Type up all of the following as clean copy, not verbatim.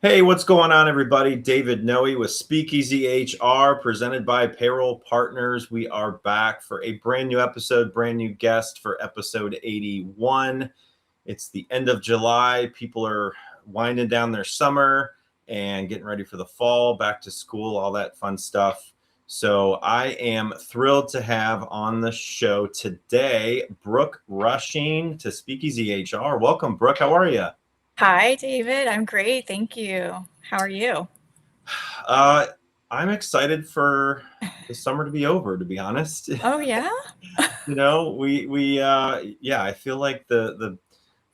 Hey, what's going on, everybody? David Noe with SpeakEasy HR, presented by Payroll Partners. We are back for a brand new episode, brand new guest for episode 81. It's the end of July. People are winding down their summer and getting ready for the fall, back to school, all that fun stuff. So I am thrilled to have on the show today, Brook Rushing to SpeakEasy HR. Welcome, Brook. How are you? Hi, David. I'm great. Thank you. How are you? I'm excited for the summer to be over, to be honest. Oh, yeah? Yeah, I feel like the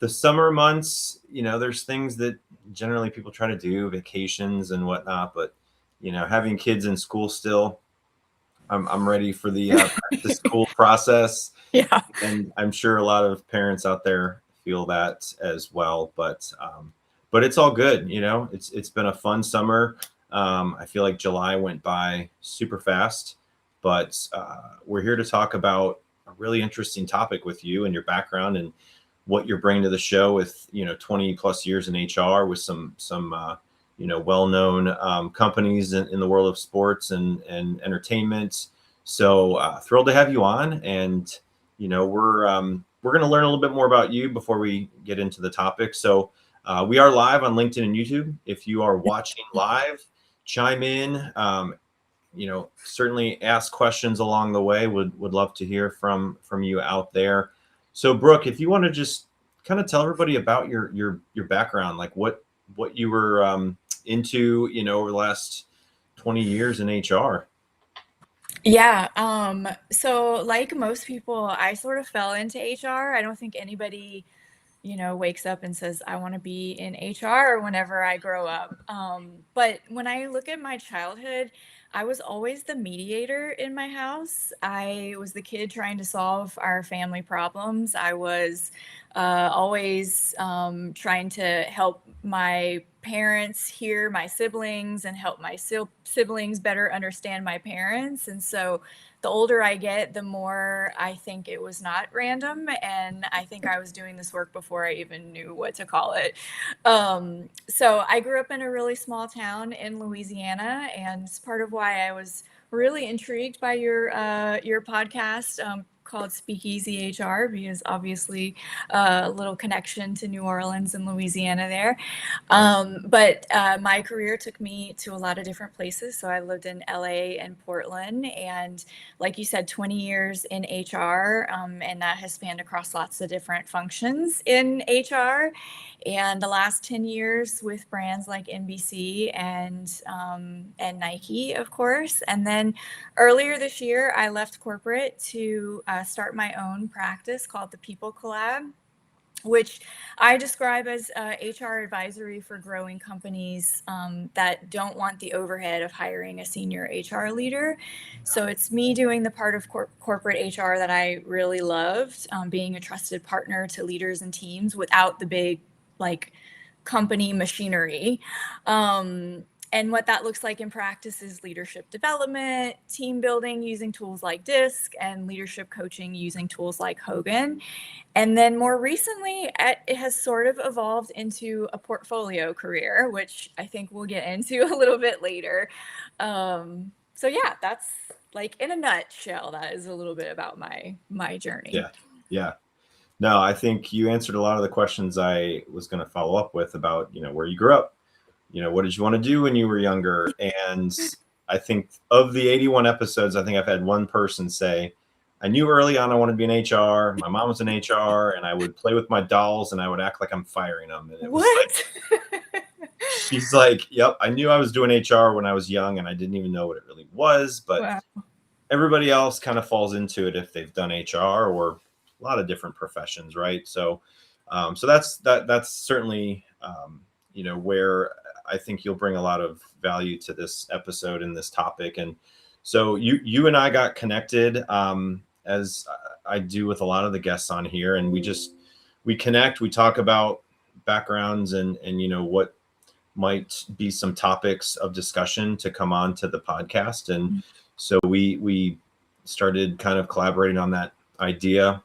summer months, there's things that generally people try to do, vacations and whatnot, but having kids in school still, I'm ready for the back to school process, Yeah. and I'm sure a lot of parents out there feel that as well. But it's all good. It's been a fun summer. I feel like July went by super fast, but we're here to talk about a really interesting topic with you and your background and what you're bringing to the show with 20 plus years in HR with some well-known companies in the world of sports and entertainment. So thrilled to have you on, and we're going to learn a little bit more about you before we get into the topic. So we are live on LinkedIn and YouTube. If you are watching live, chime in. Certainly ask questions along the way. Would love to hear from you out there. So Brooke, if you want to just kind of tell everybody about your background, like what you were into, over the last 20 years in HR. Yeah. So like most people, I sort of fell into HR. I don't think anybody, wakes up and says, I want to be in HR whenever I grow up. But when I look at my childhood, I was always the mediator in my house. I was the kid trying to solve our family problems. I was always trying to help my parents hear my siblings and help my siblings better understand my parents. And so the older I get, the more I think it was not random. And I think I was doing this work before I even knew what to call it. So I grew up in a really small town in Louisiana, and it's part of why I was really intrigued by your podcast called Speakeasy HR, because obviously a little connection to New Orleans and Louisiana there. But my career took me to a lot of different places. So I lived in LA and Portland, and like you said, 20 years in HR, and that has spanned across lots of different functions in HR. And the last 10 years with brands like NBC and Nike, of course. And then earlier this year, I left corporate to start my own practice called the People Collab, which I describe as HR advisory for growing companies that don't want the overhead of hiring a senior HR leader. So it's me doing the part of corporate HR that I really loved, being a trusted partner to leaders and teams without the big company machinery. And what that looks like in practice is leadership development, team building using tools like DISC, and leadership coaching using tools like Hogan. And then more recently, it has sort of evolved into a portfolio career, which I think we'll get into a little bit later. So yeah, that's like in a nutshell, that is a little bit about my journey. Yeah. No, I think you answered a lot of the questions I was going to follow up with about, where you grew up, what did you want to do when you were younger? And I think of the 81 episodes, I think I've had one person say, I knew early on I wanted to be in HR. My mom was in HR, and I would play with my dolls and I would act like I'm firing them. And it was like, she's like, yep, I knew I was doing HR when I was young and I didn't even know what it really was. But Wow. Everybody else kind of falls into it if they've done HR or a lot of different professions, right? So that's certainly where I think you'll bring a lot of value to this episode and this topic. And so you and I got connected, as I do with a lot of the guests on here, and we connect, we talk about backgrounds and what might be some topics of discussion to come on to the podcast. And so we started kind of collaborating on that idea.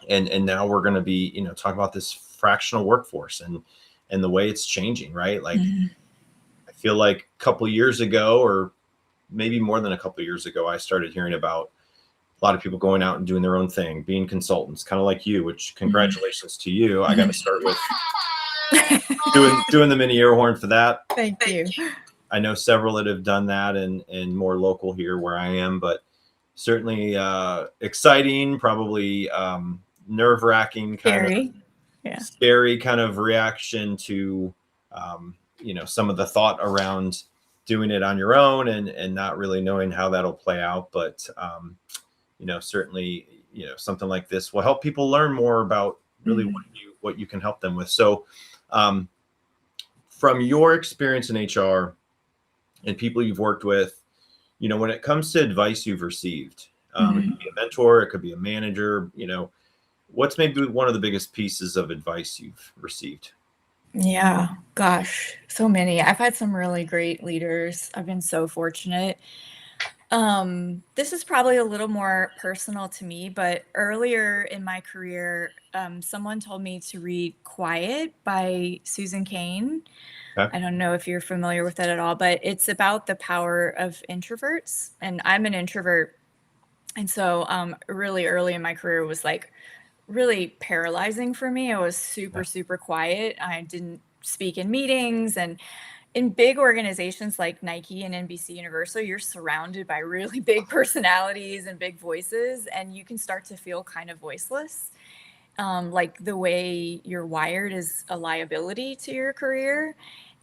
And now we're going to be, talking about this fractional workforce and the way it's changing, right? Like feel like a couple years ago, or maybe more than a couple years ago, I started hearing about a lot of people going out and doing their own thing, being consultants, kind of like you, which congratulations to you. I got to start with doing the mini air horn for that. Thank you. I know several that have done that and more local here where I am, but certainly exciting, probably nerve-wracking, scary kind of reaction to some of the thought around doing it on your own and not really knowing how that'll play out. But certainly something like this will help people learn more about really what you can help them with. So from your experience in HR and people you've worked with, when it comes to advice you've received, it could be a mentor, it could be a manager, what's maybe one of the biggest pieces of advice you've received? Yeah, gosh, so many. I've had some really great leaders. I've been so fortunate. This is probably a little more personal to me, but earlier in my career, someone told me to read Quiet by Susan Cain. Okay. I don't know if you're familiar with it at all, but it's about the power of introverts. And I'm an introvert. And so really early in my career was like really paralyzing for me. I was super quiet. I didn't speak in meetings, and in big organizations like Nike and NBCUniversal, you're surrounded by really big personalities and big voices, and you can start to feel kind of voiceless. Like the way you're wired is a liability to your career.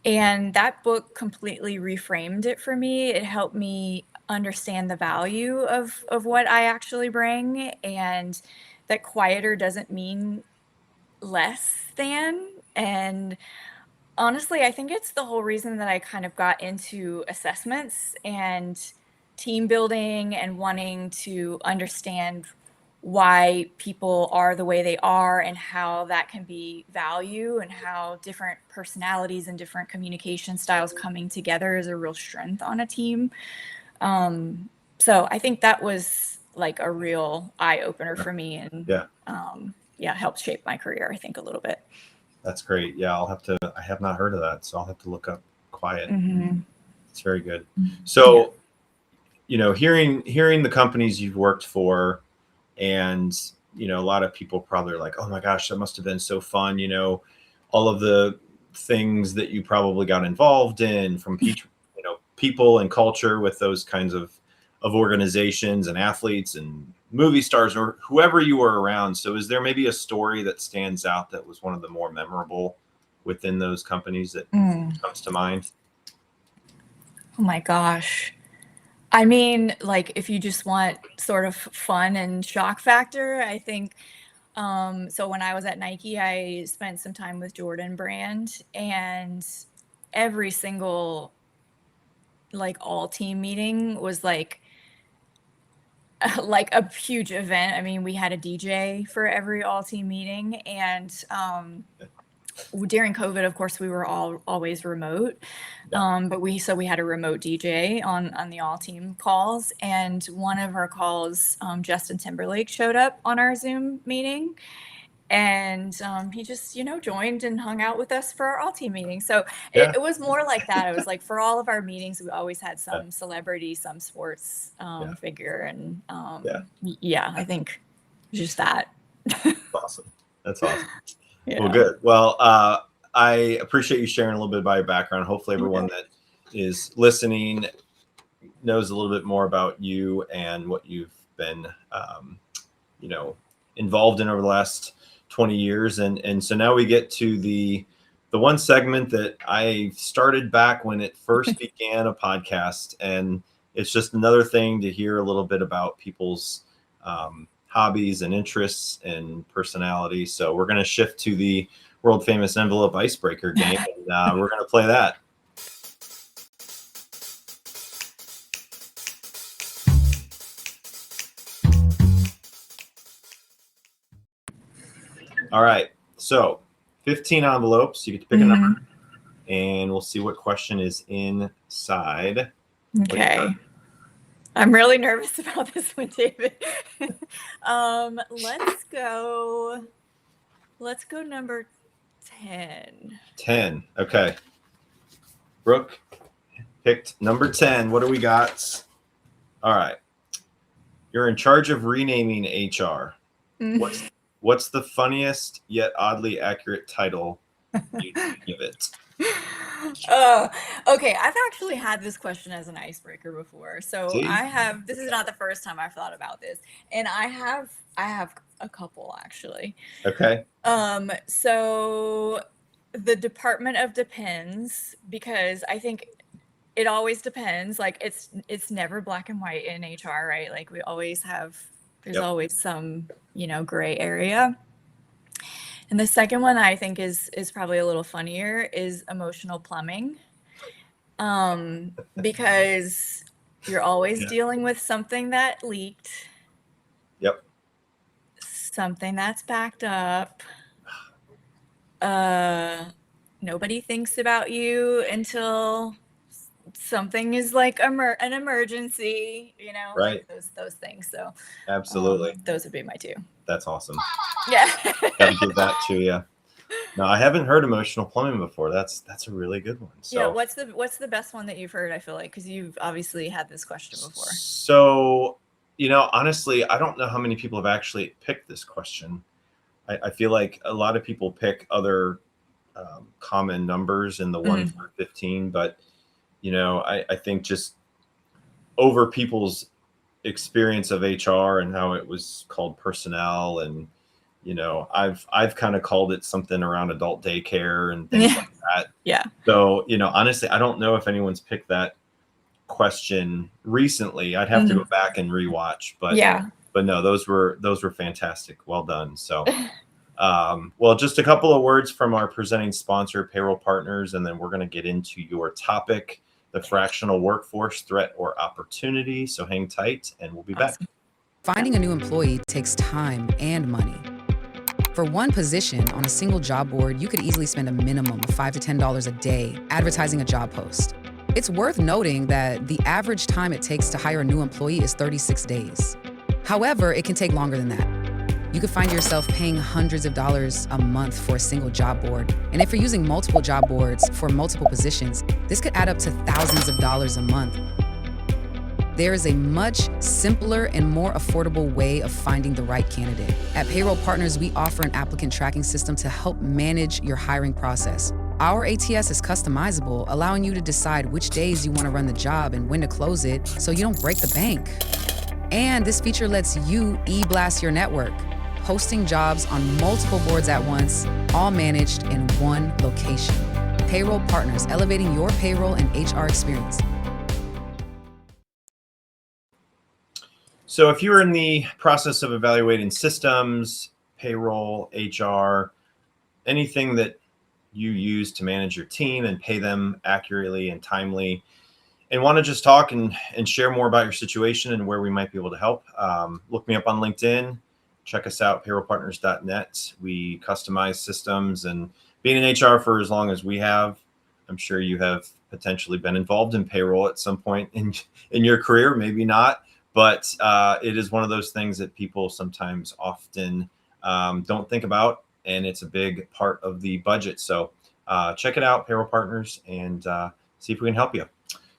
And that book completely reframed it for me. It helped me understand the value of what I actually bring, and that quieter doesn't mean less than. And honestly, I think it's the whole reason that I kind of got into assessments and team building and wanting to understand why people are the way they are and how that can be value, and how different personalities and different communication styles coming together is a real strength on a team. So I think that was like a real eye opener for me, and helped shape my career, I think, a little bit. That's great. Yeah, I have not heard of that, so I'll have to look up Quiet. It's very good. So, hearing the companies you've worked for, and, a lot of people probably are like, oh my gosh, that must have been so fun. All of the things that you probably got involved in from people and culture with those kinds of organizations and athletes and movie stars or whoever you were around. So is there maybe a story that stands out that was one of the more memorable within those companies that comes to mind? Oh my gosh. I mean, like, if you just want sort of fun and shock factor, I think, so when I was at Nike, I spent some time with Jordan Brand, and every single, like, all team meeting was like a huge event. I mean, we had a DJ for every all team meeting, and during COVID, of course, we were always remote. But we had a remote DJ on the all team calls, and one of our calls, Justin Timberlake showed up on our Zoom meeting, and he just joined and hung out with us for our all team meeting. So it was more like that. It was like for all of our meetings, we always had some celebrity, some sports figure, and I think just that. Awesome. That's awesome. Yeah. Well, good. Well, I appreciate you sharing a little bit about your background. Hopefully everyone that is listening knows a little bit more about you and what you've been, involved in over the last 20 years. And so now we get to the one segment that I started back when it first began a podcast. And it's just another thing to hear a little bit about people's hobbies and interests and personality. So we're going to shift to the world famous envelope icebreaker game, and we're going to play that. All right. So 15 envelopes. You get to pick a number, and we'll see what question is inside. Okay. I'm really nervous about this one, David. Let's go number 10. 10. Okay. Brooke, picked number 10. What do we got? All right. You're in charge of renaming HR. What's the funniest yet oddly accurate title you give it? Okay, I've actually had this question as an icebreaker before. So See? this is not the first time I've thought about this. And I have a couple actually. Okay. So the Department of Depends, because I think it always depends. Like it's never black and white in HR, right? Like there's Yep. always some, gray area. And the second one I think is probably a little funnier is emotional plumbing. Because you're always Yeah. dealing with something that leaked, Yep. something that's backed up. Nobody thinks about you until something is like an emergency, Right. like those things. So Absolutely. those would be my two. That's awesome. Yeah. Got to give that to you. No, I haven't heard emotional plumbing before. That's a really good one. So Yeah. What's the best one that you've heard? I feel like because you've obviously had this question before. So, honestly, I don't know how many people have actually picked this question. I feel like a lot of people pick other common numbers in the 1 through 15, but I think just over people's experience of HR and how it was called personnel, and I've kind of called it something around adult daycare and things like that. Yeah. So honestly, I don't know if anyone's picked that question recently. I'd have to go back and rewatch, but Yeah. but no, those were fantastic. Well done. So well, just a couple of words from our presenting sponsor, Payroll Partners, and then we're going to get into your topic, the fractional workforce threat or opportunity. So hang tight and we'll be back. Finding a new employee takes time and money. For one position on a single job board, you could easily spend a minimum of $5 to $10 a day advertising a job post. It's worth noting that the average time it takes to hire a new employee is 36 days. However, it can take longer than that. You could find yourself paying hundreds of dollars a month for a single job board. And if you're using multiple job boards for multiple positions, this could add up to thousands of dollars a month. There is a much simpler and more affordable way of finding the right candidate. At Payroll Partners, we offer an applicant tracking system to help manage your hiring process. Our ATS is customizable, allowing you to decide which days you want to run the job and when to close it so you don't break the bank. And this feature lets you e-blast your network, posting jobs on multiple boards at once, all managed in one location. Payroll Partners, elevating your payroll and HR experience. So if you're in the process of evaluating systems, payroll, HR, anything that you use to manage your team and pay them accurately and timely, and want to just talk and share more about your situation and where we might be able to help, look me up on LinkedIn. Check us out, payrollpartners.net. We customize systems, and being in HR for as long as we have, I'm sure you have potentially been involved in payroll at some point in your career, maybe not. But it is one of those things that people sometimes often don't think about, and it's a big part of the budget. So check it out, Payroll Partners, and see if we can help you.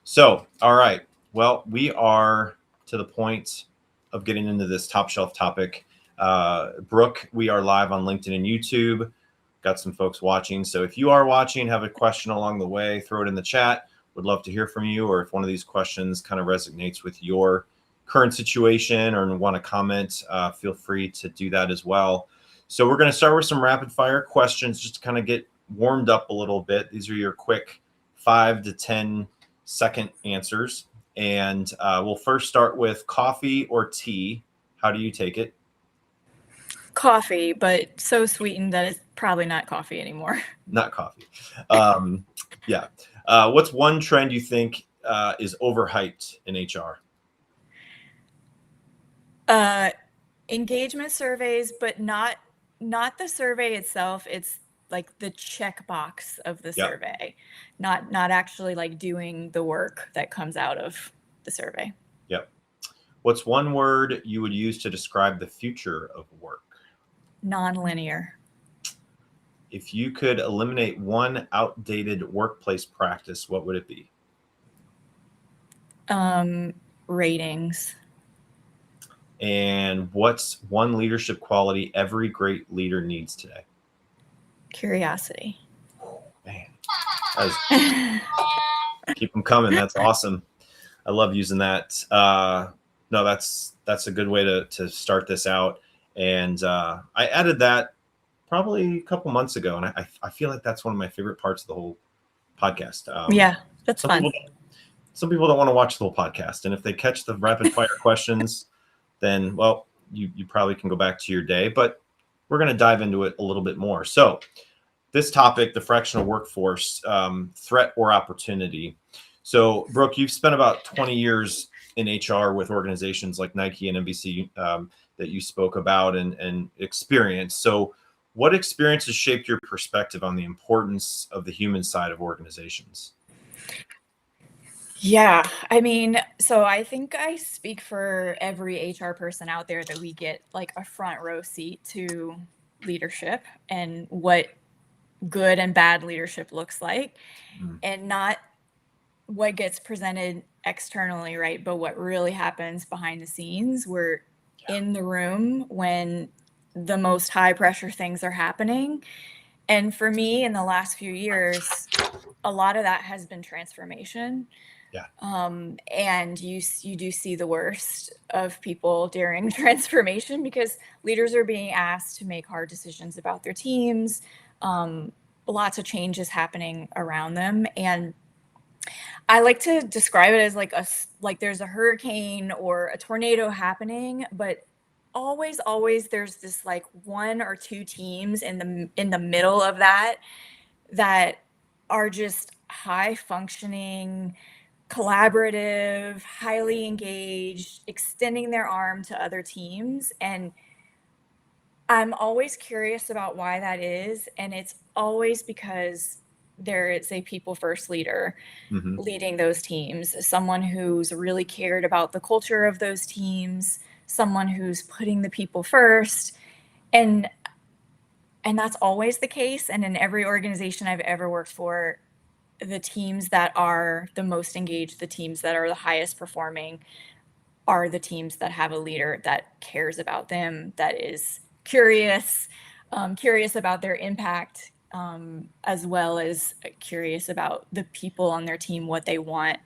So, all right. Well, we are to the point of getting into this top shelf topic. Brooke, we are live on LinkedIn and YouTube. Got some folks watching. So if you are watching, have a question along the way, throw it in the chat. Would love to hear from you, or if one of these questions kind of resonates with your current situation or want to comment, feel free to do that as well. So we're going to start with some rapid fire questions just to kind of get warmed up a little bit. These are your quick 5 to 10 second answers. And we'll first start with coffee or tea. How do you take it? Coffee, but so sweetened that it's probably not coffee anymore. Not coffee. Yeah. What's one trend you think is overhyped in HR? Engagement surveys, but not the survey itself. It's like the checkbox of the survey, not actually like doing the work that comes out of the survey. Yep. What's one word you would use to describe the future of work? Non-linear. If you could eliminate one outdated workplace practice, what would it be? Ratings. And what's one leadership quality every great leader needs today? Curiosity. Man, keep them coming. That's awesome. I love using that. No, that's a good way to start this out. And I added that probably a couple months ago, and I feel like that's one of my favorite parts of the whole podcast. Yeah, that's fun. Some people don't want to watch the whole podcast, and if they catch the rapid fire questions, then well, you probably can go back to your day. But we're going to dive into it a little bit more. So this topic, the fractional workforce, threat or opportunity. So Brooke, you've spent about 20 years in HR with organizations like Nike and NBC that you spoke about and experienced. So what experiences shaped your perspective on the importance of the human side of organizations? Yeah, I mean, so I think I speak for every HR person out there that we get like a front row seat to leadership and what good and bad leadership looks like, and not what gets presented externally, right? But what really happens behind the scenes. We're in the room when the most high pressure things are happening. And for me, in the last few years, a lot of that has been transformation. Yeah. And you do see the worst of people during transformation because leaders are being asked to make hard decisions about their teams. Lots of changes happening around them. And I like to describe it as like there's a hurricane or a tornado happening, but always there's this like one or two teams in the middle of that are just high functioning, collaborative, highly engaged, extending their arm to other teams. And I'm always curious about why that is. And it's always because there is a people first leader leading those teams, someone who's really cared about the culture of those teams, someone who's putting the people first. And that's always the case. And in every organization I've ever worked for, the teams that are the most engaged, the teams that are the highest performing, are the teams that have a leader that cares about them, that is curious about their impact, as well as curious about the people on their team, what they want,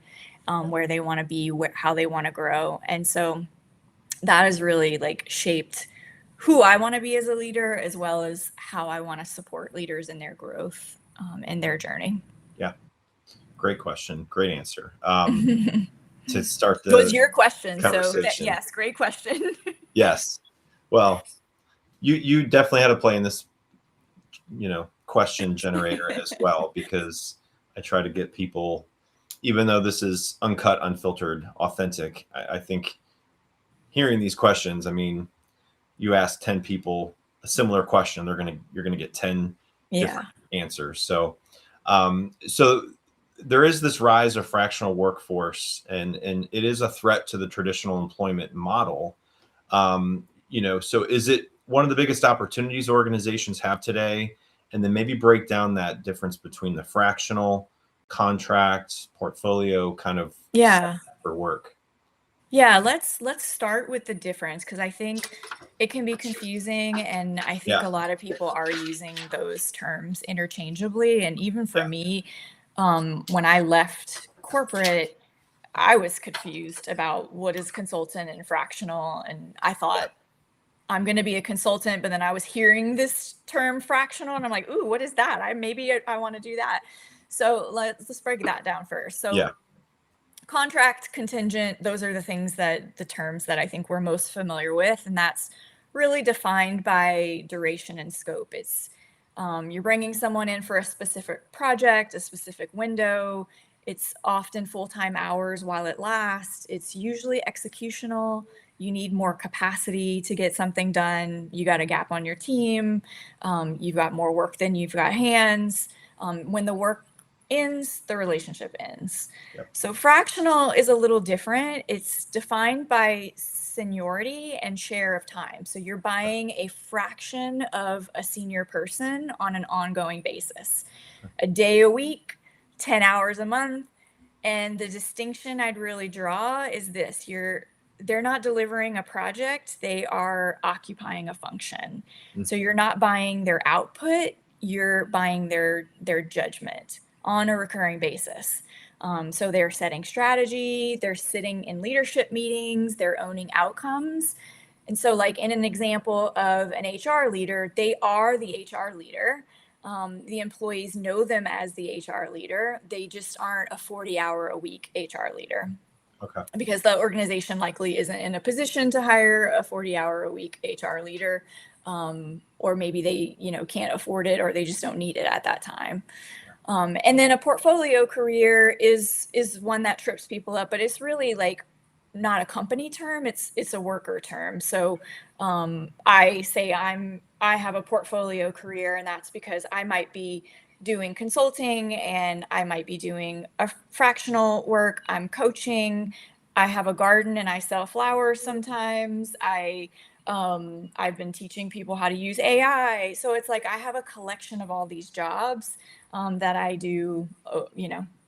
where they want to be, how they want to grow. And so that has really like shaped who I want to be as a leader, as well as how I want to support leaders in their growth and their journey. Yeah. Great question. Great answer. To start the was your question. conversation. So yes, great question. Yes. Well, you definitely had a play in this, question generator as well, because I try to get people, even though this is uncut, unfiltered, authentic, I think hearing these questions, I mean, you ask 10 people a similar question, you're going to get 10 different answers. So, so there is this rise of fractional workforce, and it is a threat to the traditional employment model. So is it one of the biggest opportunities organizations have today? And then maybe break down that difference between the fractional, contract, portfolio kind of for work. Yeah, let's start with the difference, because I think it can be confusing, and I think a lot of people are using those terms interchangeably. And even for me, when I left corporate, I was confused about what is consultant and fractional, and I thought I'm going to be a consultant, but then I was hearing this term fractional, and I'm like, ooh, what is that? I want to do that. So let's break that down first. So contract, contingent, those are the terms that I think we're most familiar with. And that's really defined by duration and scope. It's you're bringing someone in for a specific project, a specific window. It's often full-time hours while it lasts. It's usually executional. You need more capacity to get something done. You got a gap on your team. You've got more work than you've got hands. When the work ends, the relationship ends. So fractional is a little different. It's defined by seniority and share of time. So you're buying a fraction of a senior person on an ongoing basis, a day a week, 10 hours a month. And the distinction I'd really draw is this: they're not delivering a project, they are occupying a function. So you're not buying their output, you're buying their judgment on a recurring basis. So they're setting strategy, they're sitting in leadership meetings, they're owning outcomes. And so, like in an example of an HR leader, they are the HR leader. The employees know them as the HR leader. They just aren't a 40-hour-a-week HR leader. Okay. Because the organization likely isn't in a position to hire a 40-hour-a-week HR leader, or maybe they, can't afford it, or they just don't need it at that time. And then a portfolio career is one that trips people up, but it's really like not a company term, it's a worker term. So I say I have a portfolio career, and that's because I might be doing consulting and I might be doing a fractional work, I'm coaching, I have a garden and I sell flowers sometimes. I've been teaching people how to use AI. So it's like I have a collection of all these jobs that I do,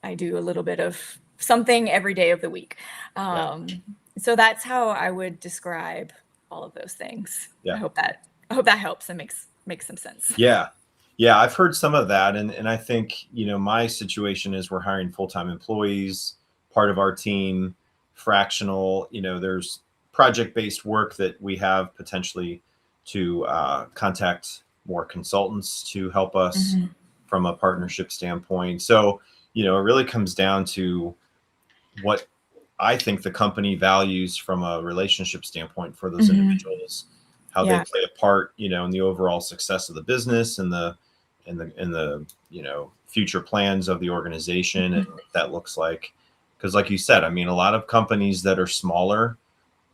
I do a little bit of something every day of the week. So that's how I would describe all of those things. Yeah. I hope that helps and makes some sense. Yeah. Yeah. I've heard some of that. And I think, my situation is we're hiring full-time employees, part of our team, fractional, there's project-based work that we have potentially to contact more consultants to help us from a partnership standpoint. So, it really comes down to what I think the company values from a relationship standpoint for those individuals, how they play a part, in the overall success of the business and the future plans of the organization and what that looks like. Because like you said, I mean, a lot of companies that are smaller,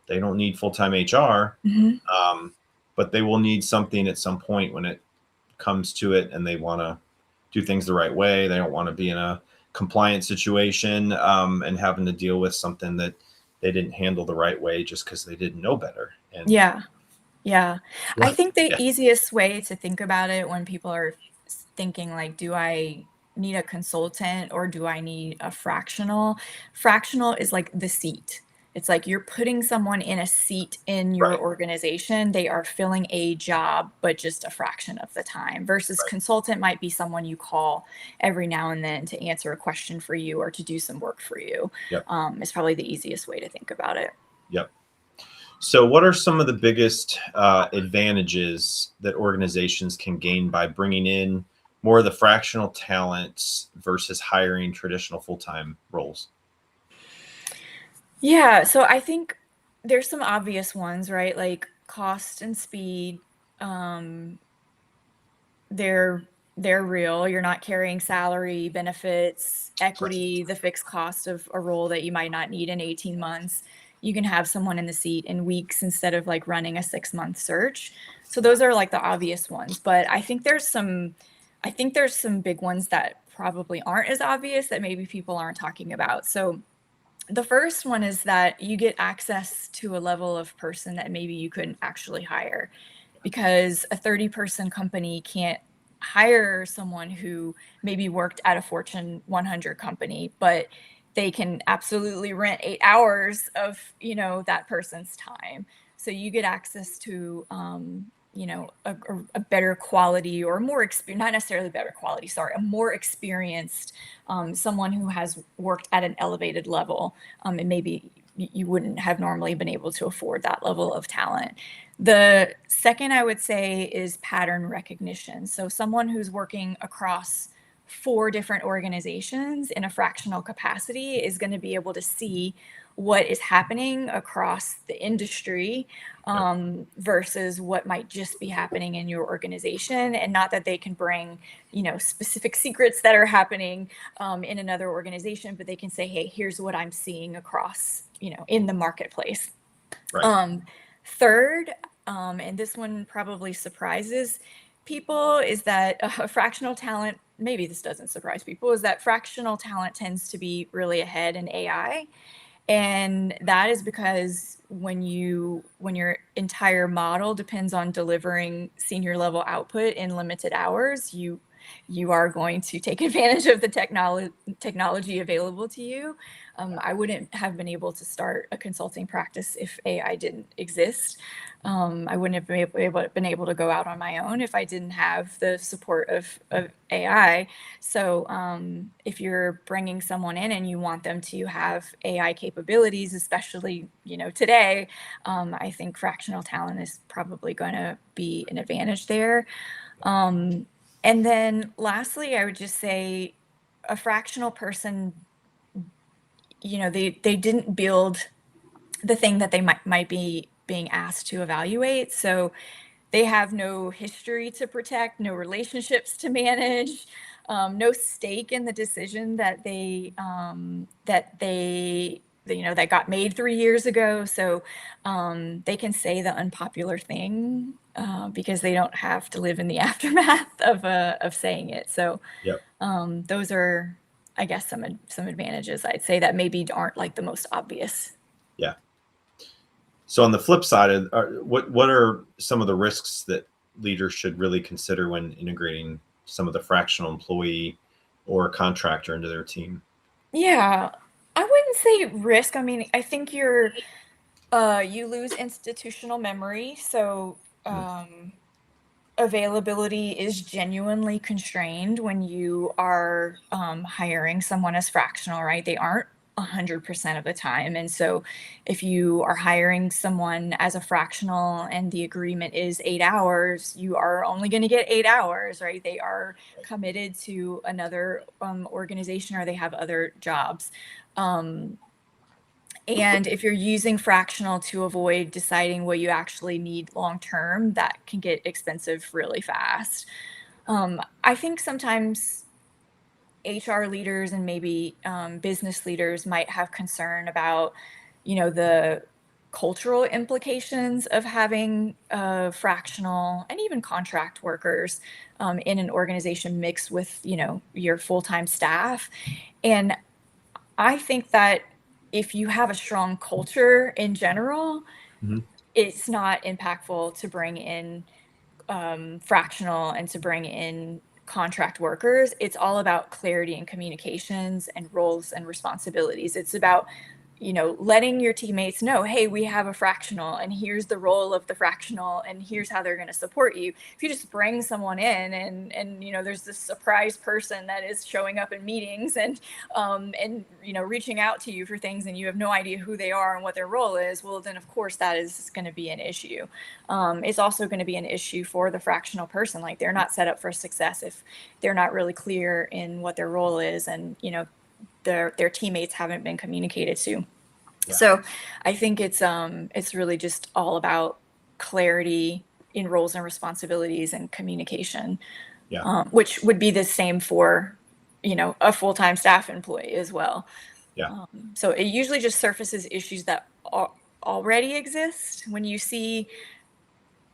they don't need full-time HR, but they will need something at some point when it comes to it, and they want to do things the right way. They don't want to be in a compliance situation and having to deal with something that they didn't handle the right way just because they didn't know better. And I think the easiest way to think about it when people are thinking like, do I need a consultant or do I need a fractional? Fractional is like the seat. It's like you're putting someone in a seat in your organization. They are filling a job, but just a fraction of the time, versus consultant might be someone you call every now and then to answer a question for you or to do some work for you. It's probably the easiest way to think about it. Yep. So what are some of the biggest advantages that organizations can gain by bringing in more of the fractional talents versus hiring traditional full-time roles? Yeah, so I think there's some obvious ones, right? Like cost and speed. They're real. You're not carrying salary, benefits, equity, the fixed cost of a role that you might not need in 18 months. You can have someone in the seat in weeks instead of like running a 6-month search. So those are like the obvious ones, but I think there's some big ones that probably aren't as obvious that maybe people aren't talking about. So the first one is that you get access to a level of person that maybe you couldn't actually hire, because a 30-person company can't hire someone who maybe worked at a Fortune 100 company, but they can absolutely rent 8 hours of, that person's time. So you get access to, a better quality or more not necessarily better quality, sorry, a more experienced, someone who has worked at an elevated level, and maybe you wouldn't have normally been able to afford that level of talent. The second I would say is pattern recognition. So someone who's working across 4 different organizations in a fractional capacity is going to be able to see what is happening across the industry versus what might just be happening in your organization. And not that they can bring, specific secrets that are happening in another organization, but they can say, hey, here's what I'm seeing across, in the marketplace. Third, and this one probably surprises people, is that fractional talent, maybe this doesn't surprise people, is that fractional talent tends to be really ahead in AI. And that is because when your entire model depends on delivering senior level output in limited hours, you are going to take advantage of the technology available to you. I wouldn't have been able to start a consulting practice if AI didn't exist. I wouldn't have been able to go out on my own if I didn't have the support of AI. So if you're bringing someone in and you want them to have AI capabilities, especially, today, I think fractional talent is probably going to be an advantage there. And then lastly, I would just say a fractional person, they didn't build the thing that they might be being asked to evaluate. So they have no history to protect, no relationships to manage, no stake in the decision that that got made 3 years ago. So they can say the unpopular thing because they don't have to live in the aftermath of saying it. So Yep. those are, I guess, some advantages I'd say that maybe aren't like the most obvious. Yeah. So on the flip side, what are some of the risks that leaders should really consider when integrating some of the fractional employee or contractor into their team? Yeah, I wouldn't say risk. I mean, I think you lose institutional memory, so availability is genuinely constrained when you are hiring someone as fractional, right? They aren't 100% of the time. And so if you are hiring someone as a fractional and the agreement is 8 hours, you are only going to get 8 hours, right? They are committed to another organization or they have other jobs. And if you're using fractional to avoid deciding what you actually need long term, that can get expensive really fast. I think sometimes HR leaders and maybe business leaders might have concern about, the cultural implications of having fractional and even contract workers in an organization mixed with, your full-time staff. And I think that if you have a strong culture in general, it's not impactful to bring in fractional and to bring in contract workers. It's all about clarity and communications and roles and responsibilities. It's about, letting your teammates know, hey, we have a fractional and here's the role of the fractional and here's how they're going to support you. If you just bring someone in and there's this surprise person that is showing up in meetings and reaching out to you for things and you have no idea who they are and what their role is, well, then of course that is going to be an issue. It's also going to be an issue for the fractional person. Like, they're not set up for success if they're not really clear in what their role is and, their teammates haven't been communicated to. Yeah. So I think it's really just all about clarity in roles and responsibilities and communication, which would be the same for, a full-time staff employee as well. Yeah. So it usually just surfaces issues that already exist. When you see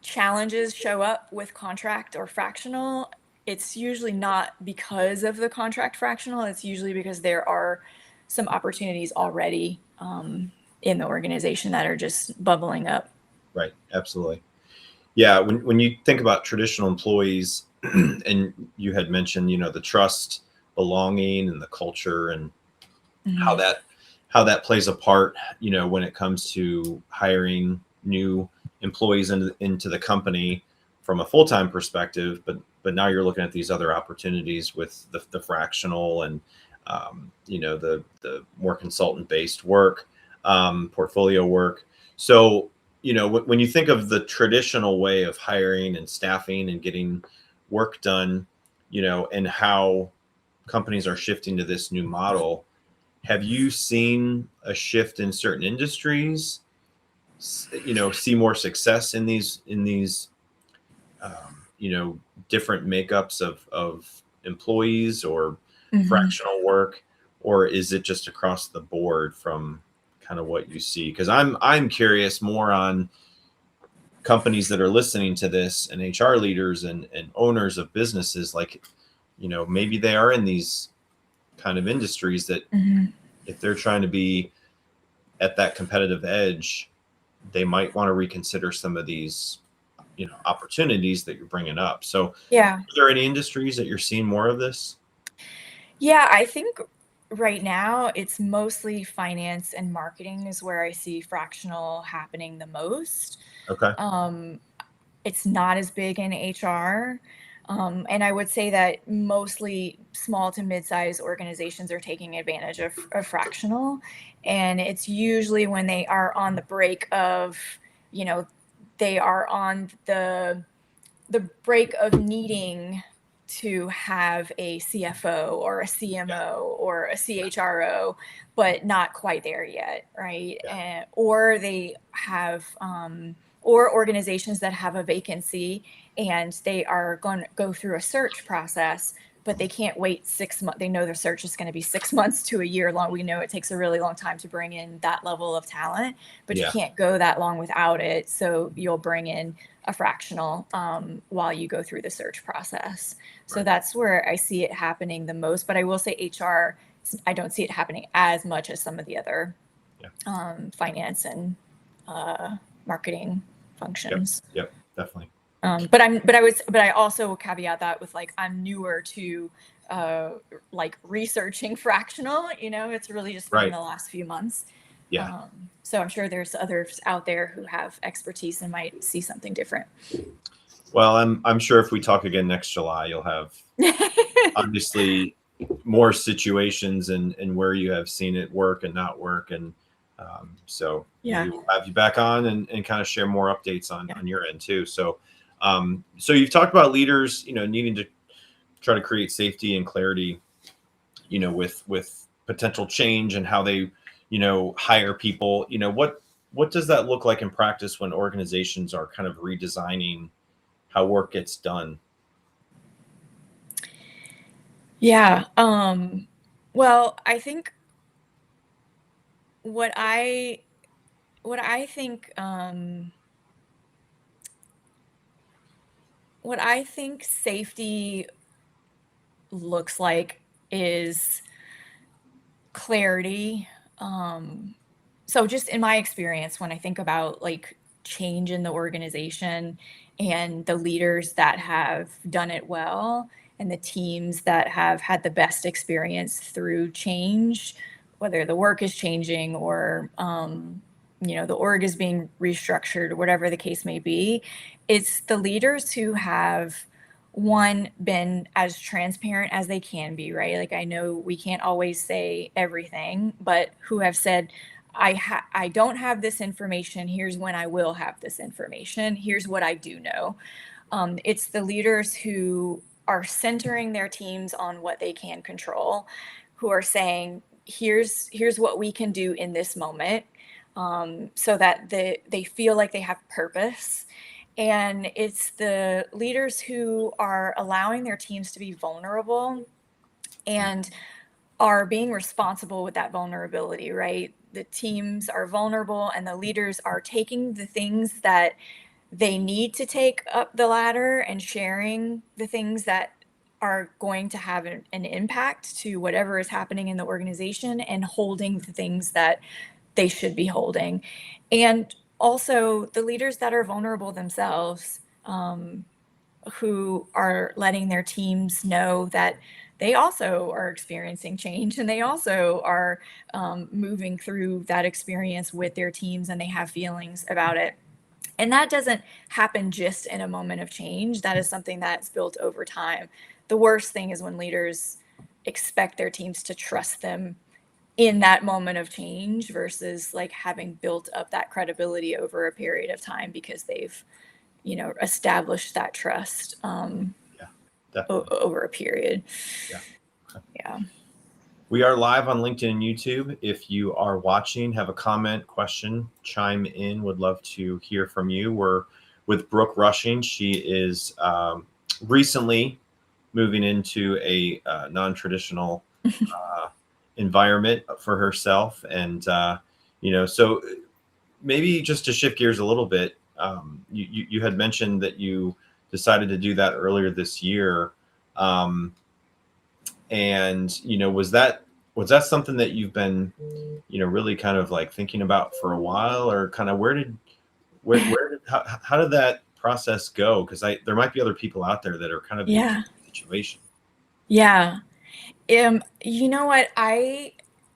challenges show up with contract or fractional, it's usually not because of the contract fractional. It's usually because there are some opportunities already in the organization that are just bubbling up. Right. Absolutely. Yeah. When you think about traditional employees and you had mentioned, the trust, belonging, and the culture and how that plays a part, when it comes to hiring new employees into the company from a full-time perspective, but now you're looking at these other opportunities with the fractional and the more consultant-based work, portfolio work. So when you think of the traditional way of hiring and staffing and getting work done, and how companies are shifting to this new model, have you seen a shift in certain industries? See more success in these different makeups of employees or fractional work, or is it just across the board from kind of what you see? Because I'm curious more on companies that are listening to this and HR leaders and owners of businesses, like, maybe they are in these kind of industries that if they're trying to be at that competitive edge, they might want to reconsider some of these opportunities that you're bringing up. So yeah, are there any industries that you're seeing more of this? Yeah, I think right now it's mostly finance and marketing is where I see fractional happening the most. Okay. It's not as big in HR. And I would say that mostly small to mid-sized organizations are taking advantage of fractional. And it's usually when they are on the break of, they are on the break of needing to have a CFO or a CMO or a CHRO, but not quite there yet, right? Yeah. Or they have, or organizations that have a vacancy and they are going to go through a search process, but they can't wait 6 months. They know their search is going to be 6 months to a year long. We know it takes a really long time to bring in that level of talent, but you Yeah. can't go that long without it. So you'll bring in a fractional while you go through the search process. So Right. that's where I see it happening the most. But I will say HR, I don't see it happening as much as some of the other finance and marketing functions. Yep. Definitely. But I also caveat that with like I'm newer to like researching fractional. It's really just been Right. the last few months. Yeah. So I'm sure there's others out there who have expertise and might see something different. Well, I'm sure if we talk again next July, you'll have obviously more situations and where you have seen it work and not work. And so maybe we'll have you back on and kind of share more updates on your end too. So so you've talked about leaders, needing to try to create safety and clarity, with potential change and how they, hire people. What does that look like in practice when organizations are kind of redesigning how work gets done? Yeah. Well, I think what I think what I think safety looks like is clarity. So just in my experience, when I think about like change in the organization and the leaders that have done it well and the teams that have had the best experience through change, whether the work is changing or the org is being restructured or whatever the case may be, it's the leaders who have one been as transparent as they can be, right? Like I know we can't always say everything, but who have said, I don't have this information. Here's when I will have this information. Here's what I do know. It's the leaders who are centering their teams on what they can control, who are saying, here's what we can do in this moment, so that they feel like they have purpose. And it's the leaders who are allowing their teams to be vulnerable and are being responsible with that vulnerability, right? The teams are vulnerable and the leaders are taking the things that they need to take up the ladder and sharing the things that are going to have an impact to whatever is happening in the organization and holding the things that they should be holding. And also the leaders that are vulnerable themselves, who are letting their teams know that they also are experiencing change and they also are moving through that experience with their teams and they have feelings about it. And that doesn't happen just in a moment of change. That is something that's built over time. The worst thing is when leaders expect their teams to trust them in that moment of change versus like having built up that credibility over a period of time because they've established that trust over a period. Yeah. We are live on LinkedIn and YouTube. If you are watching, have a comment, question, chime in. Would love to hear from you. We're with Brook Rushing. She is recently moving into a non-traditional environment for herself. And, so maybe just to shift gears a little bit, you had mentioned that you decided to do that earlier this year. And, was that something that you've been, really kind of like thinking about for a while, or kind of how did that process go? Because there might be other people out there that are kind of in the situation. Yeah. You know what? I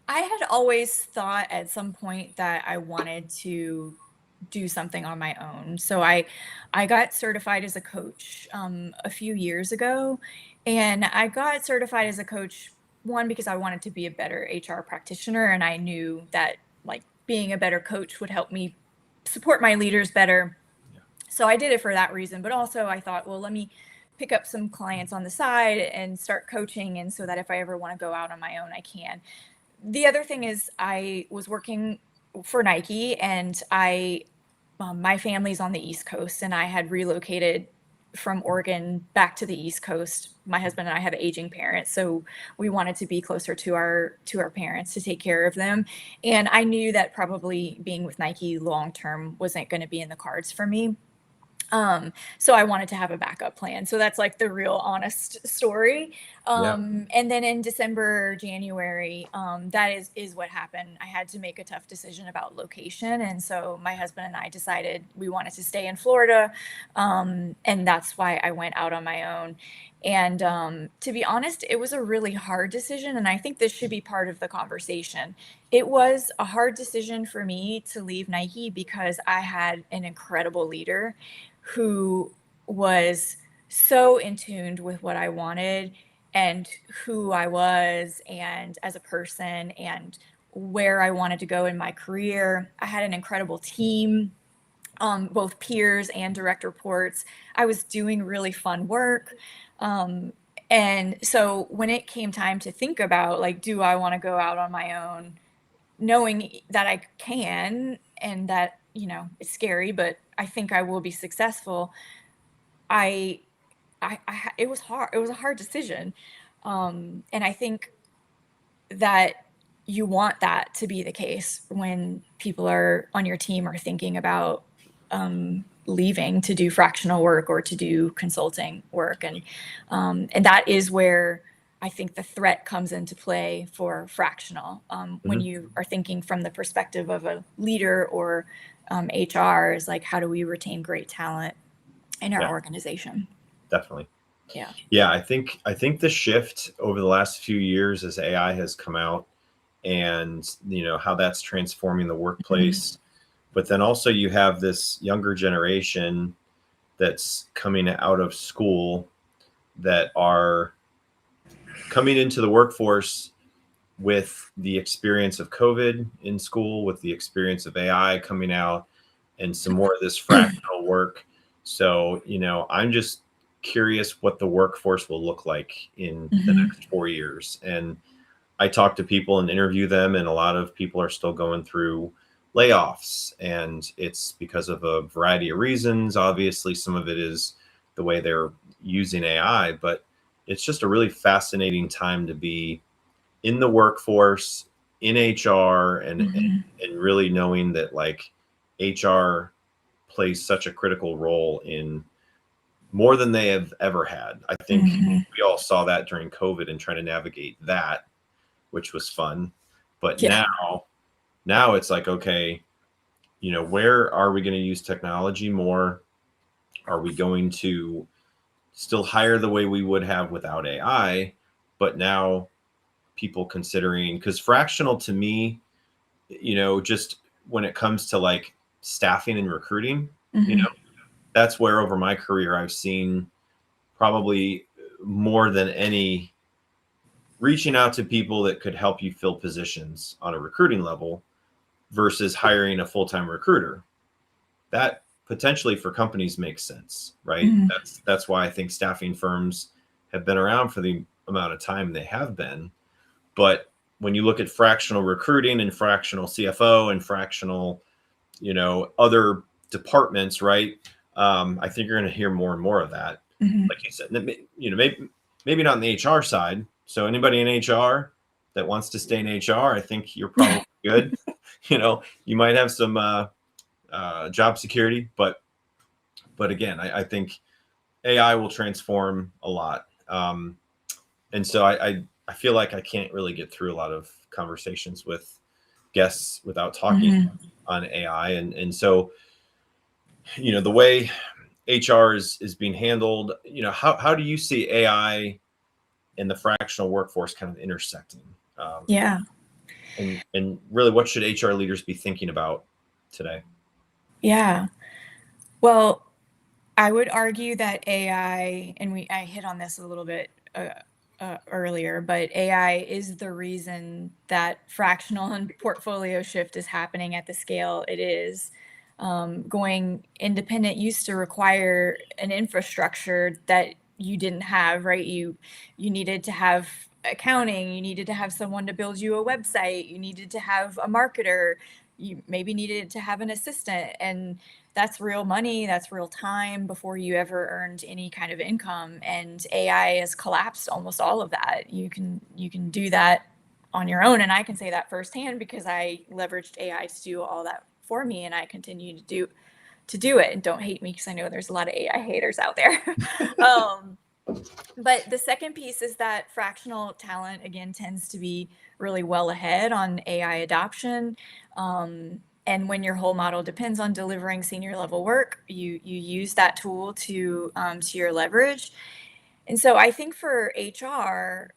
had always thought at some point that I wanted to do something on my own. So I got certified as a coach a few years ago, and I got certified as a coach one because I wanted to be a better HR practitioner, and I knew that like being a better coach would help me support my leaders better. So I did it for that reason, but also I thought, well, let me pick up some clients on the side and start coaching, and so that if I ever want to go out on my own, I can. The other thing is I was working for Nike, and my family's on the East Coast, and I had relocated from Oregon back to the East Coast. My husband and I have aging parents, so we wanted to be closer to our parents to take care of them. And I knew that probably being with Nike long term wasn't going to be in the cards for me. So I wanted to have a backup plan. So that's like the real honest story. Yeah. And then in December, January, that is what happened. I had to make a tough decision about location. And so my husband and I decided we wanted to stay in Florida. And that's why I went out on my own. And to be honest, it was a really hard decision. And I think this should be part of the conversation. It was a hard decision for me to leave Nike because I had an incredible leader who was so in tune with what I wanted and who I was and as a person and where I wanted to go in my career. I had an incredible team, both peers and direct reports. I was doing really fun work. And so when it came time to think about like, do I want to go out on my own, knowing that I can and that, it's scary, but I think I will be successful. I, it was hard. It was a hard decision. And I think that you want that to be the case when people are on your team are thinking about leaving to do fractional work or to do consulting work. And that is where I think the threat comes into play for fractional. When you are thinking from the perspective of a leader or HR is like, how do we retain great talent in our organization? Definitely. Yeah. Yeah. I think the shift over the last few years as AI has come out and, how that's transforming the workplace. But then also you have this younger generation that's coming out of school that are coming into the workforce with the experience of COVID in school, with the experience of AI coming out and some more of this fractional work. So, I'm just curious what the workforce will look like in the next 4 years. And I talk to people and interview them, and a lot of people are still going through layoffs, and it's because of a variety of reasons. Obviously, some of it is the way they're using AI, but it's just a really fascinating time to be in the workforce, in HR, and really knowing that like HR plays such a critical role in more than they have ever had. I think we all saw that during COVID and trying to navigate that, which was fun. But now it's like, okay, where are we going to use technology more? Are we going to still hire the way we would have without AI? But now people considering, because fractional to me, just when it comes to like staffing and recruiting, that's where over my career I've seen probably more than any reaching out to people that could help you fill positions on a recruiting level versus hiring a full-time recruiter. That potentially for companies makes sense, right? That's why I think staffing firms have been around for the amount of time they have been. But when you look at fractional recruiting and fractional CFO and fractional, other departments, right? I think you're going to hear more and more of that. Like you said, maybe not on the HR side. So anybody in HR that wants to stay in HR, I think you're probably good. You might have some job security, but again, I think AI will transform a lot. And so I feel like I can't really get through a lot of conversations with guests without talking on AI. And so, the way HR is being handled, how do you see AI and the fractional workforce kind of intersecting. Yeah. And really, what should HR leaders be thinking about today? Yeah. Well, I would argue that AI, and I hit on this a little bit earlier, but AI is the reason that fractional and portfolio shift is happening at the scale it is. Going independent used to require an infrastructure that you didn't have, right? You needed to have accounting, you needed to have someone to build you a website, you needed to have a marketer, you maybe needed to have an assistant, and that's real money, that's real time before you ever earned any kind of income. And AI has collapsed almost all of that. You can do that on your own, and I can say that firsthand because I leveraged AI to do all that for me, and I continue to do it. And don't hate me because I know there's a lot of AI haters out there. But the second piece is that fractional talent, again, tends to be really well ahead on AI adoption. And when your whole model depends on delivering senior level work, you use that tool to your leverage. And so I think for HR,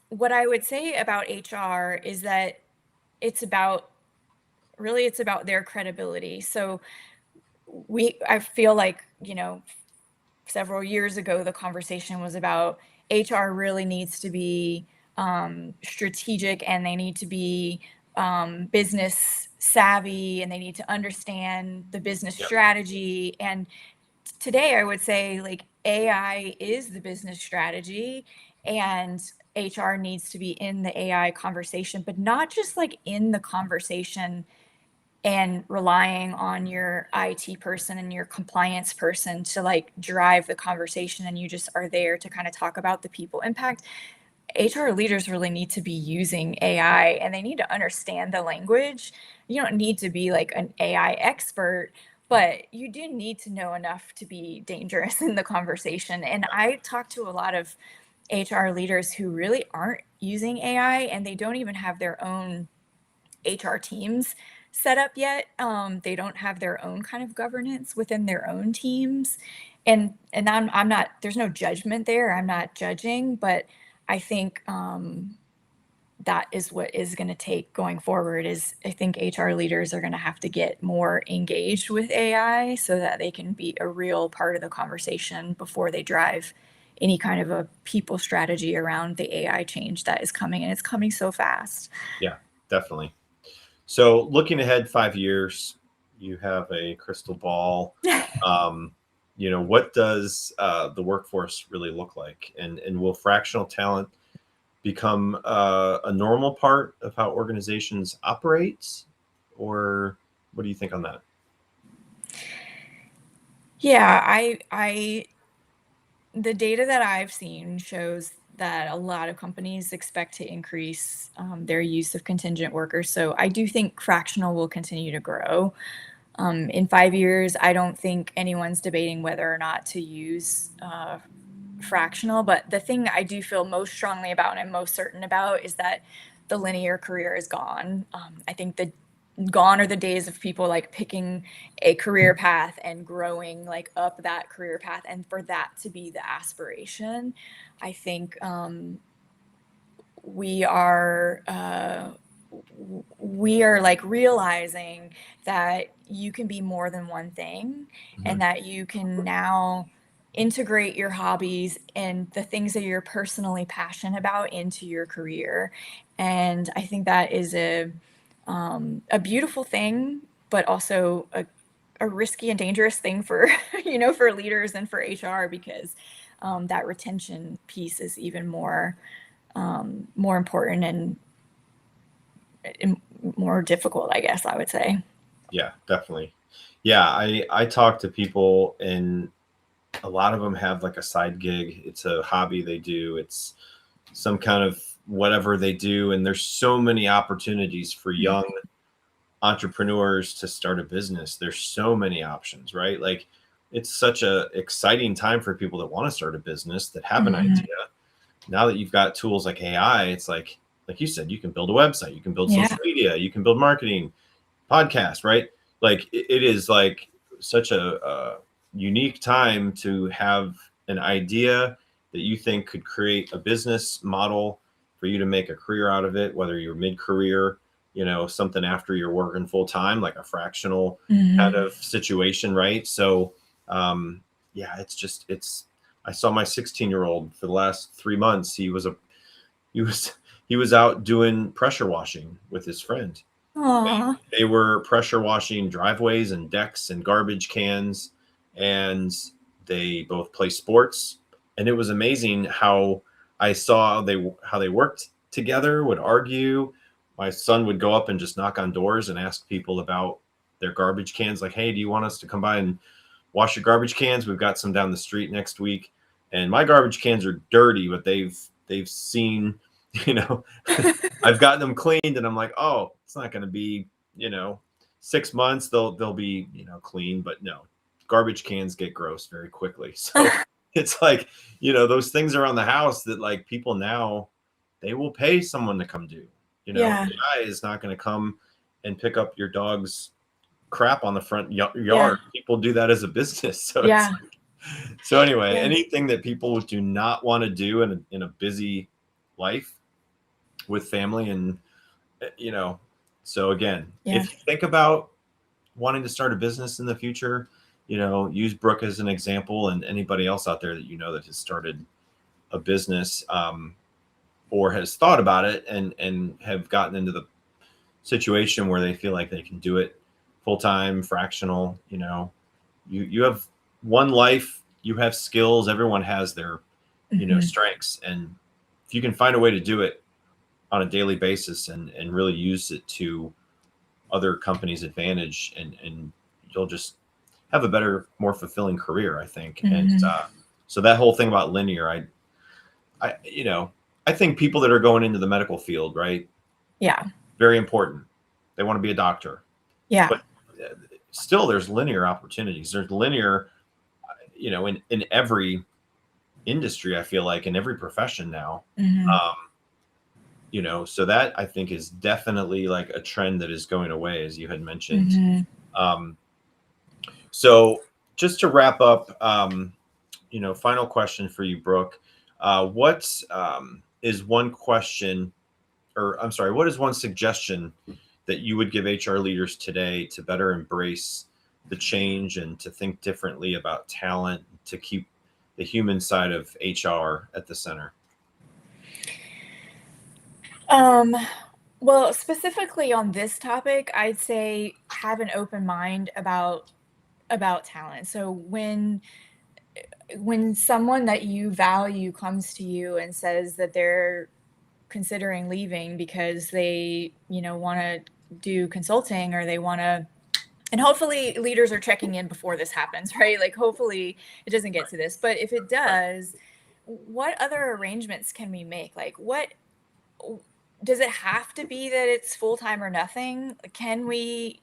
what I would say about HR is that it's about their credibility. So I feel like, several years ago, the conversation was about HR really needs to be strategic, and they need to be business savvy, and they need to understand the business strategy. And today I would say, like, AI is the business strategy, and HR needs to be in the AI conversation, but not just like in the conversation and relying on your IT person and your compliance person to like drive the conversation, and you just are there to kind of talk about the people impact. HR leaders really need to be using AI, and they need to understand the language. You don't need to be like an AI expert, but you do need to know enough to be dangerous in the conversation. And I talk to a lot of HR leaders who really aren't using AI, and they don't even have their own HR teams set up yet. They don't have their own kind of governance within their own teams. And I'm not, there's no judgment there. I'm not judging, but I think that is what is going to take going forward. Is I think HR leaders are going to have to get more engaged with AI so that they can be a real part of the conversation before they drive any kind of a people strategy around the AI change that is coming, and it's coming so fast. Yeah, definitely. So looking ahead 5 years, you have a crystal ball. What does the workforce really look like? And will fractional talent become a normal part of how organizations operate? Or what do you think on that? Yeah, the data that I've seen shows that a lot of companies expect to increase their use of contingent workers. So I do think fractional will continue to grow. In 5 years, I don't think anyone's debating whether or not to use fractional. But the thing I do feel most strongly about and I'm most certain about is that the linear career is gone. I think gone are the days of people like picking a career path and growing like up that career path, and for that to be the aspiration. I think we are like realizing that you can be more than one thing, and that you can now integrate your hobbies and the things that you're personally passionate about into your career. And I think that is a beautiful thing, but also a risky and dangerous thing for for leaders and for HR, because that retention piece is even more important and more difficult, I guess I would say. Yeah, definitely. Yeah, I talk to people, and a lot of them have like a side gig. It's a hobby they do. It's some kind of whatever they do. And there's so many opportunities for young entrepreneurs to start a business. There's so many options, right? Like, it's such a exciting time for people that want to start a business, that have an idea. Now that you've got tools like AI, it's like you said, you can build a website, you can build social media, you can build marketing, podcast, right? Like, it is like such a unique time to have an idea that you think could create a business model for you to make a career out of it, whether you're mid-career, something after you're working full time, like a fractional kind of situation, right? So yeah, I saw my 16-year-old for the last 3 months. He was out doing pressure washing with his friend. Aww. They were pressure washing driveways and decks and garbage cans, and they both play sports. And it was amazing how I saw how they worked together, would argue. My son would go up and just knock on doors and ask people about their garbage cans, like, hey, do you want us to come by and wash your garbage cans? We've got some down the street next week. And my garbage cans are dirty, but they've seen, I've gotten them cleaned, and I'm like, oh, it's not going to be, 6 months. They'll be, clean, but no, garbage cans get gross very quickly. So it's like, those things around the house that like people now, they will pay someone to come do, Yeah. AI is not going to come and pick up your dog's crap on the front yard. Yeah. People do that as a business. So Yeah. so anyway, Yeah. anything that people do not want to do in a busy life with family, and so again, Yeah. if you think about wanting to start a business in the future, use Brook as an example, and anybody else out there that that has started a business or has thought about it and have gotten into the situation where they feel like they can do it full-time, fractional. You have one life, you have skills, everyone has their strengths, and if you can find a way to do it on a daily basis and really use it to other companies' advantage, and you'll just have a better, more fulfilling career, I think. And so that whole thing about linear, I think people that are going into the medical field, right? Yeah. Very important. They want to be a doctor. Yeah. But still, there's linear opportunities. There's linear, in every industry, I feel like, in every profession now. So that I think is definitely like a trend that is going away, as you had mentioned. So just to wrap up, final question for you, Brook. What is one question, or I'm sorry, what is one suggestion that you would give HR leaders today to better embrace the change and to think differently about talent, to keep the human side of HR at the center? Well, specifically on this topic, I'd say have an open mind about talent. So when someone that you value comes to you and says that they're considering leaving because they, want to do consulting, or they want to, and hopefully leaders are checking in before this happens, right? Like hopefully it doesn't get to this, but if it does, what other arrangements can we make? Like what does it have to be that it's full-time or nothing? Can we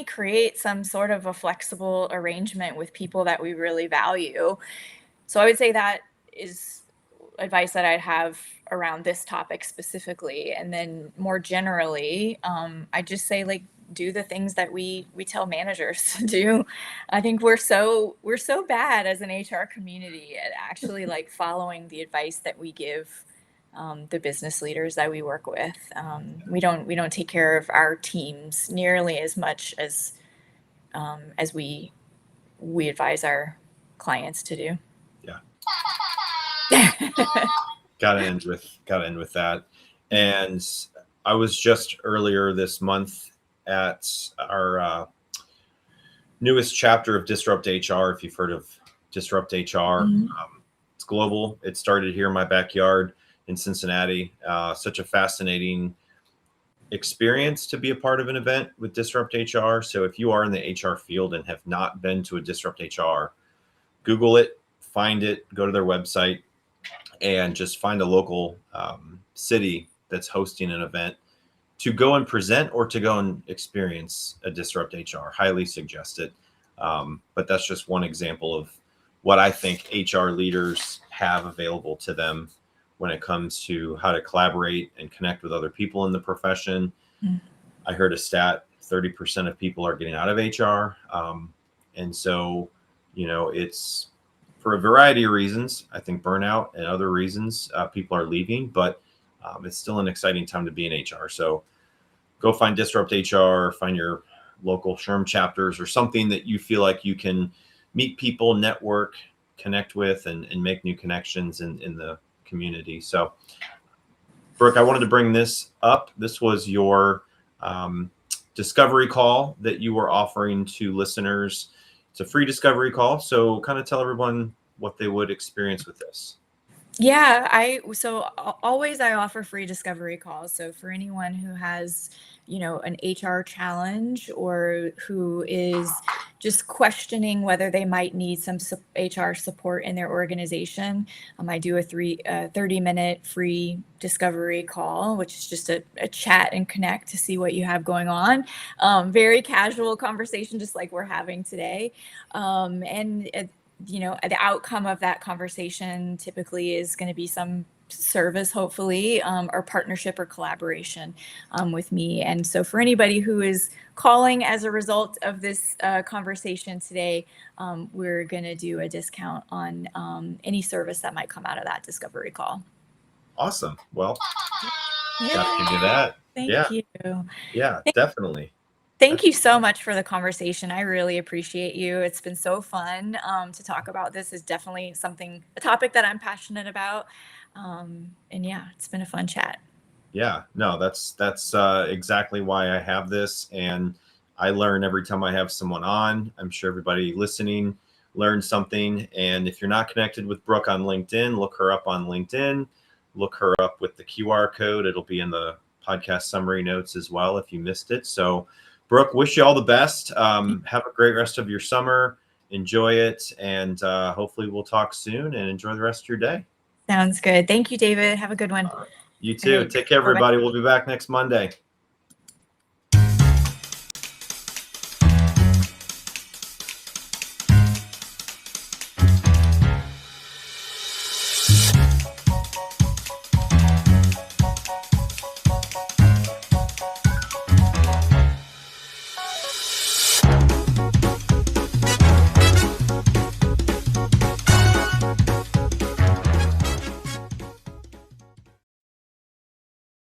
create some sort of a flexible arrangement with people that we really value? So I would say that is advice that I'd have around this topic specifically. And then more generally, I just say, like, do the things that we tell managers to do. I think we're so bad as an HR community at actually like following the advice that we give the business leaders that we work with. We don't take care of our teams nearly as much as we advise our clients to do. Yeah. Gotta end with that. And I was just earlier this month at our newest chapter of Disrupt HR. If you've heard of Disrupt HR, it's global. It started here in my backyard in Cincinnati. Such a fascinating experience to be a part of an event with Disrupt HR. So if you are in the HR field and have not been to a Disrupt HR, Google it, find it, go to their website, and just find a local city that's hosting an event to go and present or to go and experience a Disrupt HR. Highly suggest it. But that's just one example of what I think HR leaders have available to them when it comes to how to collaborate and connect with other people in the profession. I heard a stat, 30% of people are getting out of HR. And so, it's for a variety of reasons. I think burnout and other reasons, people are leaving, but it's still an exciting time to be in HR. So go find Disrupt HR, find your local SHRM chapters or something that you feel like you can meet people, network, connect with, and make new connections in the community. So Brooke, I wanted to bring this up. This was your discovery call that you were offering to listeners. It's a free discovery call. So kind of tell everyone what they would experience with this. Yeah, always I offer free discovery calls. So for anyone who has, an HR challenge or who is just questioning whether they might need some HR support in their organization, I do a 30-minute free discovery call, which is just a chat and connect to see what you have going on. Very casual conversation, just like we're having today. The outcome of that conversation typically is going to be some service, hopefully, or partnership or collaboration with me. And so for anybody who is calling as a result of this conversation today, we're going to do a discount on any service that might come out of that discovery call. Awesome. Well, Yeah. got to do that. Thank you. Yeah, definitely. Thank you so much for the conversation. I really appreciate you. It's been so fun to talk about this. Is definitely a topic that I'm passionate about. And yeah, it's been a fun chat. Yeah, no, that's exactly why I have this. And I learn every time I have someone on. I'm sure everybody listening learns something. And if you're not connected with Brooke on LinkedIn, look her up on LinkedIn. Look her up with the QR code. It'll be in the podcast summary notes as well if you missed it. So Brooke, wish you all the best. Have a great rest of your summer. Enjoy it. And hopefully we'll talk soon and enjoy the rest of your day. Sounds good. Thank you, David. Have a good one. You too. Take care, everybody. We'll be back next Monday.